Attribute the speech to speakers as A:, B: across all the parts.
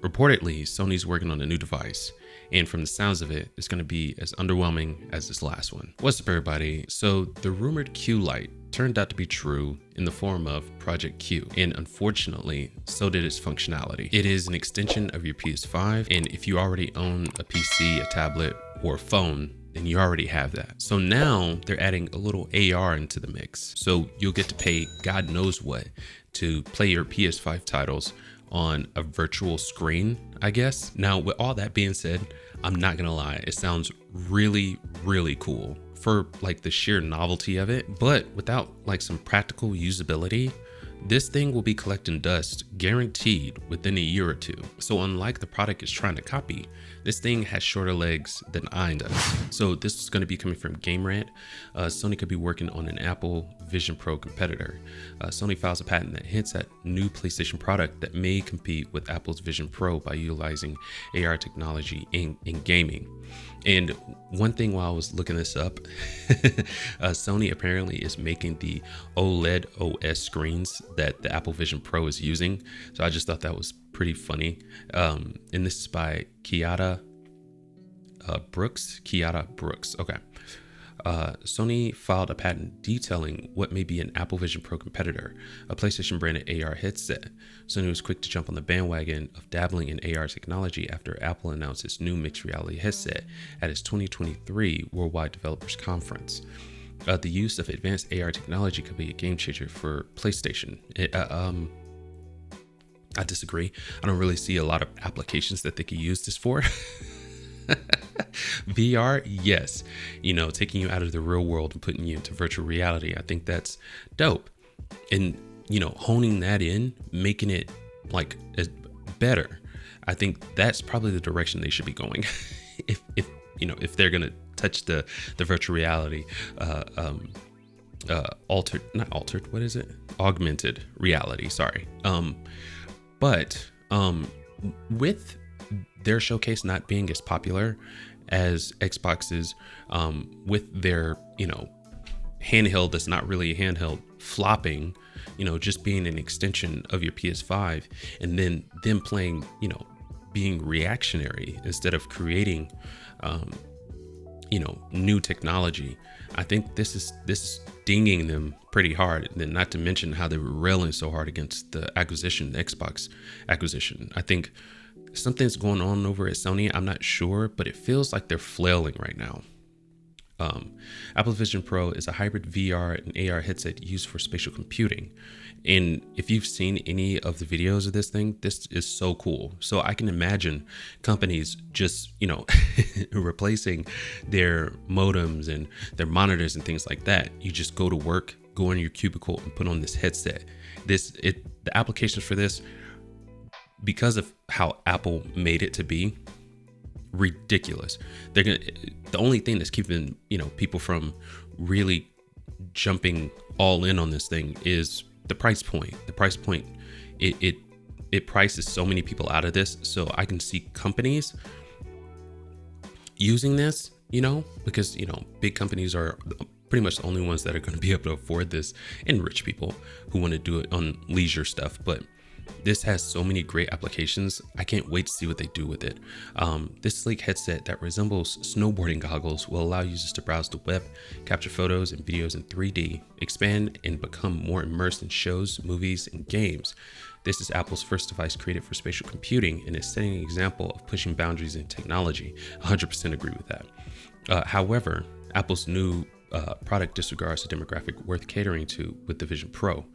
A: Reportedly, Sony's working on a new device, and from the sounds of it, it's going to be as underwhelming as this last one. What's up, everybody? So the rumored Q-lite turned out to be true in the form of Project Q, and unfortunately, so did its functionality. It is an extension of your PS5, and if you already own a PC, a tablet, or a phone, then you already have that. So now they're adding a little AR into the mix. So you'll get to pay God knows what to play your PS5 titles on a virtual screen, I guess. Now, with all that being said, I'm not gonna lie, it sounds really, really cool for like the sheer novelty of it, but without like some practical usability, this thing will be collecting dust guaranteed within a year or two. So unlike the product it's trying to copy, this thing has shorter legs than iron does. So this is going to be coming from Game Rant. Sony could be working on an Apple Vision Pro competitor. Sony files a patent that hints at new PlayStation product that may compete with Apple's Vision Pro by utilizing AR technology in gaming. And one thing while I was looking this up, Sony apparently is making the OLED OS screens that the Apple Vision Pro is using. So I just thought that was pretty funny. And this is by Kiata Brooks. Okay. Sony filed a patent detailing what may be an Apple Vision Pro competitor, a PlayStation branded AR headset. Sony was quick to jump on the bandwagon of dabbling in AR technology after Apple announced its new mixed reality headset at its 2023 Worldwide Developers Conference. The use of advanced AR technology could be a game changer for PlayStation. I disagree. I don't really see a lot of applications that they could use this for. VR, yes, taking you out of the real world and putting you into virtual reality. I think that's dope. And, honing that in, making it like better. I think that's probably the direction they should be going. if they're going to touch the virtual reality, augmented reality. Sorry. But with their showcase not being as popular as Xbox's, with their, handheld that's not really a handheld flopping, just being an extension of your PS5, and then them playing, being reactionary instead of creating, new technology. I think this is dinging them pretty hard. And then not to mention how they were railing so hard against the Xbox acquisition. I think something's going on over at Sony. I'm not sure, but it feels like they're flailing right now. Apple Vision Pro is a hybrid VR and AR headset used for spatial computing. And if you've seen any of the videos of this thing, this is so cool. So I can imagine companies just, replacing their modems and their monitors and things like that. You just go to work, go in your cubicle and put on this headset. The applications for this, because of how Apple made it to be, ridiculous. The only thing that's keeping people from really jumping all in on this thing is the price point. The price point, it prices so many people out of this. So I can see companies using this, because big companies are pretty much the only ones that are going to be able to afford this, and rich people who want to do it on leisure stuff. But this has so many great applications. I can't wait to see what they do with it. This sleek headset that resembles snowboarding goggles will allow users to browse the web, capture photos and videos in 3D, expand and become more immersed in shows, movies, and games. This is Apple's first device created for spatial computing and is setting an example of pushing boundaries in technology. 100% agree with that. However, Apple's new product disregards the demographic worth catering to with the Vision Pro.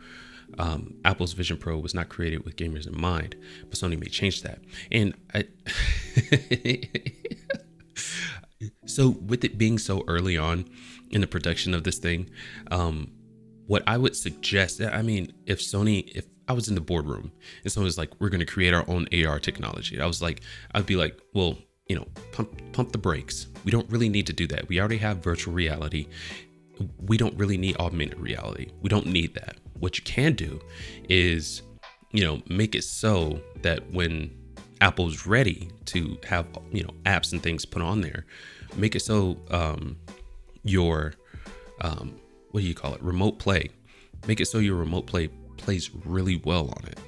A: Apple's Vision Pro was not created with gamers in mind, but Sony may change that. And so with it being so early on in the production of this thing, what I would suggest, if I was in the boardroom and someone was like, we're going to create our own AR technology, I'd be like, well, pump the brakes. We don't really need to do that. We already have virtual reality. We don't really need augmented reality. We don't need that. What you can do is, make it so that when Apple's ready to have, apps and things put on there, make it so your, remote play, make it so your remote play plays really well on it.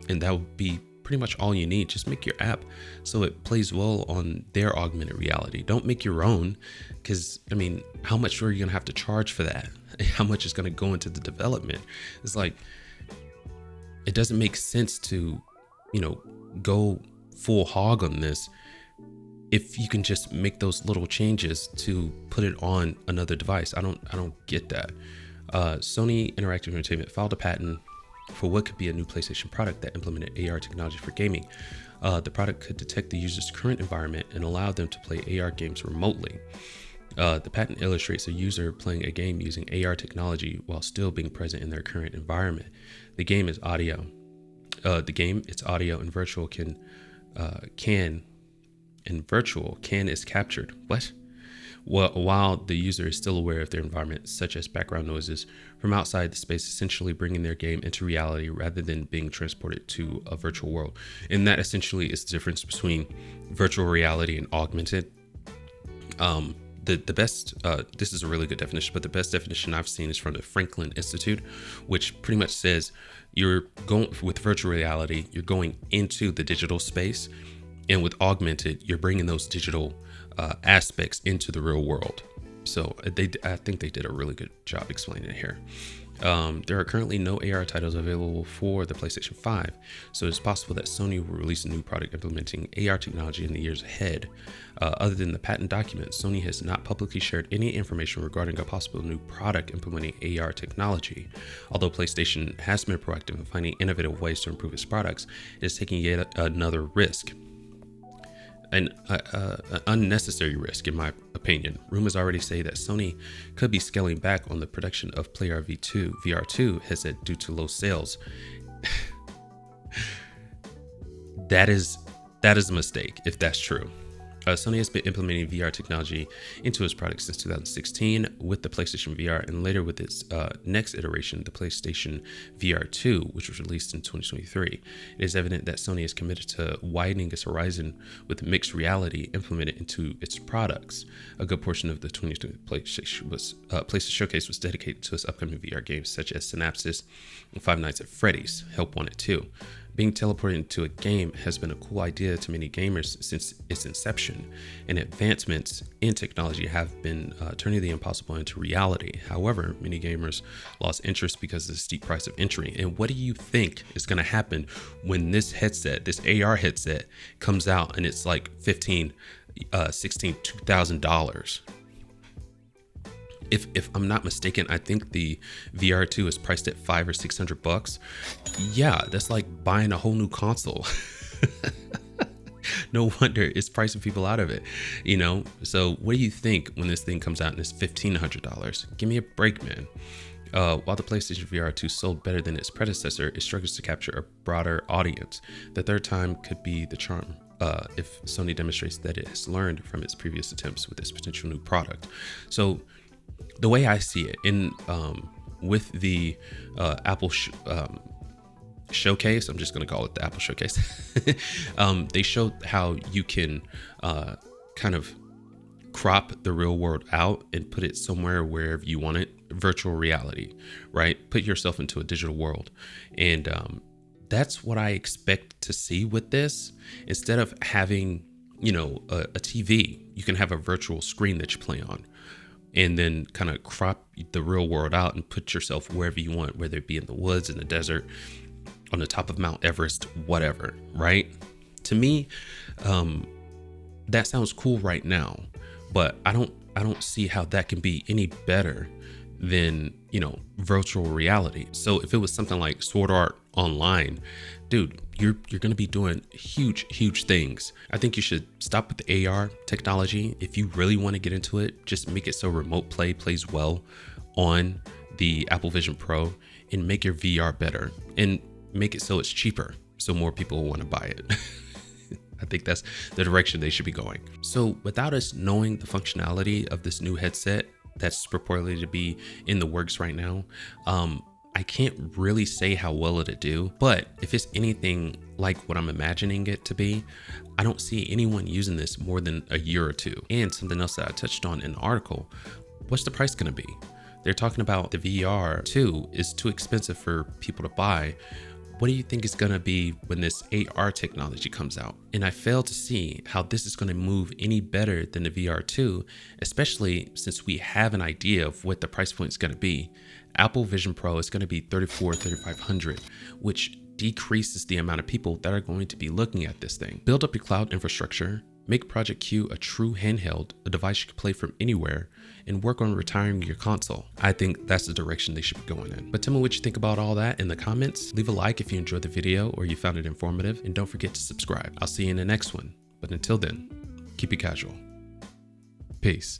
A: And that would be pretty much all you need. Just make your app so it plays well on their augmented reality. Don't make your own, because I mean, how much are you gonna have to charge for that? How much is gonna go into the development? It's like, it doesn't make sense to, go full hog on this if you can just make those little changes to put it on another device. I don't get that. Sony Interactive Entertainment filed a patent for what could be a new PlayStation product that implemented AR technology for gaming. The product could detect the user's current environment and allow them to play AR games remotely. The patent illustrates a user playing a game using AR technology while still being present in their current environment. The game is audio. It's audio and virtual can is captured. What? Well, while the user is still aware of their environment, such as background noises from outside the space, essentially bringing their game into reality rather than being transported to a virtual world. And that essentially is the difference between virtual reality and augmented. The best, this is a really good definition, but the best definition I've seen is from the Franklin Institute, which pretty much says you're going with virtual reality, you're going into the digital space, and with augmented, you're bringing those digital aspects into the real world. So I think they did a really good job explaining it here. There are currently no AR titles available for the PlayStation 5, so it's possible that Sony will release a new product implementing AR technology in the years ahead. Other than the patent document, Sony has not publicly shared any information regarding a possible new product implementing AR technology. Although PlayStation has been proactive in finding innovative ways to improve its products, it is taking yet another risk. An unnecessary risk, in my opinion. Rumors already say that Sony could be scaling back on the production of PlayStation VR2 headset due to low sales. That is a mistake if that's true. Sony has been implementing VR technology into its products since 2016 with the PlayStation VR, and later with its next iteration, the PlayStation VR 2, which was released in 2023. It is evident that Sony is committed to widening its horizon with mixed reality implemented into its products. A good portion of the 2020 PlayStation Showcase was dedicated to its upcoming VR games such as Synapses and Five Nights at Freddy's. Help Wanted 2. Being teleported into a game has been a cool idea to many gamers since its inception, and advancements in technology have been turning the impossible into reality. However, many gamers lost interest because of the steep price of entry. And what do you think is going to happen when this headset, this AR headset, comes out and it's like $1,500, $1,600, $2,000? If I'm not mistaken, I think the VR2 is priced at $500 or $600. Yeah, that's like buying a whole new console. No wonder it's pricing people out of it, So what do you think when this thing comes out and it's $1,500? Give me a break, man. While the PlayStation VR 2 sold better than its predecessor, it struggles to capture a broader audience. The third time could be the charm. If Sony demonstrates that it has learned from its previous attempts with this potential new product. So the way I see it, with the Apple showcase, I'm just going to call it the Apple showcase. They showed how you can kind of crop the real world out and put it somewhere wherever you want it. Virtual reality, right? Put yourself into a digital world. And that's what I expect to see with this. Instead of having, a TV, you can have a virtual screen that you play on. And then kind of crop the real world out and put yourself wherever you want, whether it be in the woods, in the desert, on the top of Mount Everest, whatever, right? To me, that sounds cool right now, but I don't see how that can be any better than, virtual reality. So if it was something like Sword Art Online, dude, you're going to be doing huge things. I think you should stop with the AR technology. If you really want to get into it, just make it so remote play plays well on the Apple Vision Pro, and make your VR better and make it so it's cheaper so more people will want to buy it. I think that's the direction they should be going. So without us knowing the functionality of this new headset that's purportedly to be in the works right now, I can't really say how well it'll do, but if it's anything like what I'm imagining it to be, I don't see anyone using this more than a year or two. And something else that I touched on in the article, what's the price gonna be? They're talking about the VR 2 is too expensive for people to buy, what do you think is going to be when this AR technology comes out? And I fail to see how this is going to move any better than the VR2, especially since we have an idea of what the price point is going to be. Apple Vision Pro is going to be $3,500, which decreases the amount of people that are going to be looking at this thing. Build up your cloud infrastructure, make Project Q a true handheld, a device you can play from anywhere, and work on retiring your console. I think that's the direction they should be going in. But tell me what you think about all that in the comments. Leave a like if you enjoyed the video or you found it informative, and don't forget to subscribe. I'll see you in the next one. But until then, keep it casual. Peace.